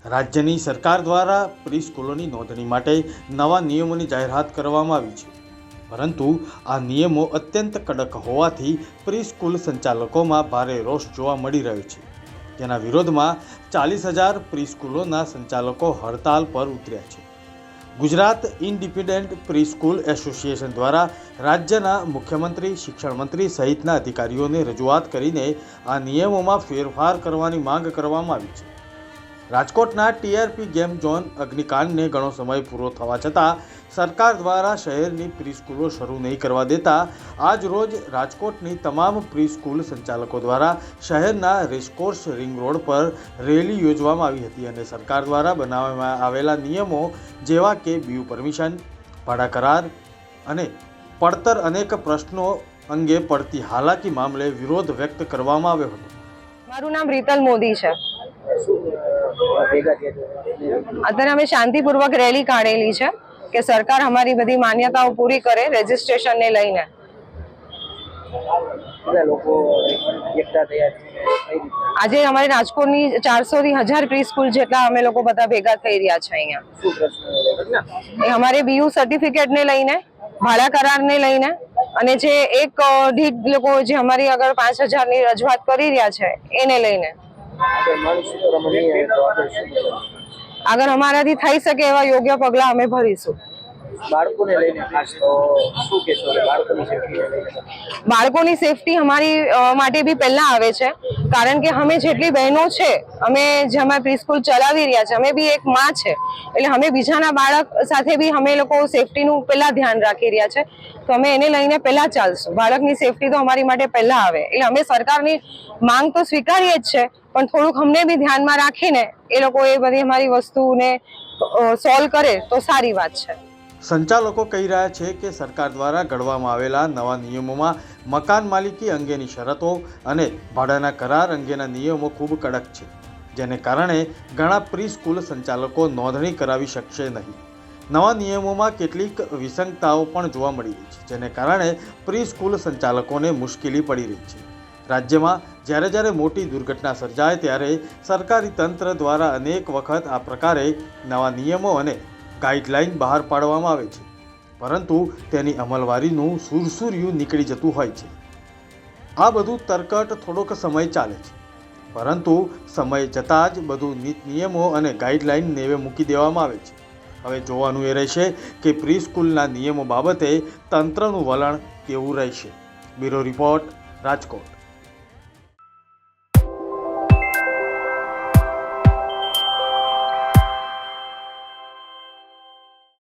રાજ્યની સરકાર દ્વારા પ્રી સ્કૂલોની નોંધણી માટે નવા નિયમોની જાહેરાત કરવામાં આવી છે, પરંતુ આ નિયમો અત્યંત કડક હોવાથી પ્રી સ્કૂલ સંચાલકોમાં ભારે રોષ જોવા મળી રહ્યો છે। તેના વિરોધમાં 40,000 પ્રી સ્કૂલોના સંચાલકો હડતાલ પર ઉતર્યા છે। Gujarat independent pre school association દ્વારા રાજ્યના મુખ્યમંત્રી, શિક્ષણ મંત્રી સહિતના અધિકારીઓને રજૂઆત કરીને આ નિયમોમાં ફેરફાર કરવાની માંગ કરવામાં આવી છે। રાજકોટના ટીઆરપી ગેમ ઝોન અગ્નિકાંડને ઘણો સમય પૂરો થવા છતાં સરકાર દ્વારા શહેરની પ્રી સ્કૂલો શરૂ નહીં કરવા દેતા આજ રોજ રાજકોટની તમામ પ્રી સ્કૂલ સંચાલકો દ્વારા શહેરના રેસકોર્સ રિંગ રોડ પર રેલી યોજવામાં આવી હતી અને સરકાર દ્વારા બનાવવામાં આવેલા નિયમો જેવા કે બીયુ પરમિશન, ભાડા કરાર અને પડતર અનેક પ્રશ્નો અંગે પડતી હાલાકી મામલે વિરોધ વ્યક્ત કરવામાં આવ્યો હતો। મારું નામ રીતલ મોદી છે। અત્યારે અમે શાંતિપૂર્વક રેલી કાઢેલી છે કે સરકાર અમારી બધી માન્યતાઓ પૂરી કરે રજીસ્ટ્રેશન ને લઈને। આજે અમારે રાજકોટની 400 થી 1000 પ્રી સ્કૂલ જેટલા અમે લોકો બધા ભેગા થઈ રહ્યા છે અહીંયા। એ અમારે બીયુ સર્ટિફિકેટ ને લઈને, ભાડા કરાર ને લઈને અને જે એક દીઠ લોકો જે અમારી આગળ 5,000 ની રજૂઆત કરી રહ્યા છે એને લઈને આગળ અમારાથી થઈ શકે એવા યોગ્ય પગલાં અમે ભરીશું। બાળકોને લઈને ખાસ તો શું કહેશો? બાળકોની સેફટી અમારી માટે બી પહેલા આવે છે, કારણ કે અમે જેટલી બહેનો છે, અમે જે અમે પ્રી સ્કૂલ ચલાવી રહ્યા છે, અમે બી એક માં છે, એટલે અમે બીજાના બાળક સાથે બી અમે લોકો સેફટીનું પહેલા ધ્યાન રાખી રહ્યા છે, તો અમે એને લઈને પહેલા ચાલશું। બાળકની સેફટી તો અમારી માટે પહેલા આવે, એટલે અમે સરકારની માંગ તો સ્વીકારીએ જ છે, પણ થોડુંક અમને બી ધ્યાનમાં રાખીને એ લોકો એ બધી અમારી વસ્તુને સોલ્વ કરે તો સારી વાત છે। સંચાલકો કહી રહ્યા છે કે સરકાર દ્વારા ઘડવામાં આવેલા નવા નિયમોમાં મકાન માલિકી અંગેની શરતો અને ભાડાના કરાર અંગેના નિયમો ખૂબ કડક છે, જેને કારણે ઘણા પ્રી સ્કૂલ સંચાલકો નોંધણી કરાવી શકશે નહીં। નવા નિયમોમાં કેટલીક વિસંગતાઓ પણ જોવા મળી રહી છે, જેને કારણે પ્રી સ્કૂલ સંચાલકોને મુશ્કેલી પડી રહી છે। રાજ્યમાં જ્યારે મોટી દુર્ઘટના સર્જાય ત્યારે સરકારી તંત્ર દ્વારા અનેક વખત આ પ્રકારે નવા નિયમો અને ગાઈડલાઈન બહાર પાડવામાં આવે છે, પરંતુ તેની અમલવારીનું સુરસુર્યું નીકળી જતું હોય છે। આ બધું તરકટ થોડોક સમય ચાલે છે, પરંતુ સમય જતાં જ બધું નિયમો અને ગાઈડલાઈન નેવે મૂકી દેવામાં આવે છે। હવે જોવાનું એ રહેશે કે પ્રી સ્કૂલના નિયમો બાબતે તંત્રનું વલણ કેવું રહેશે। Bureau report, Rajkot.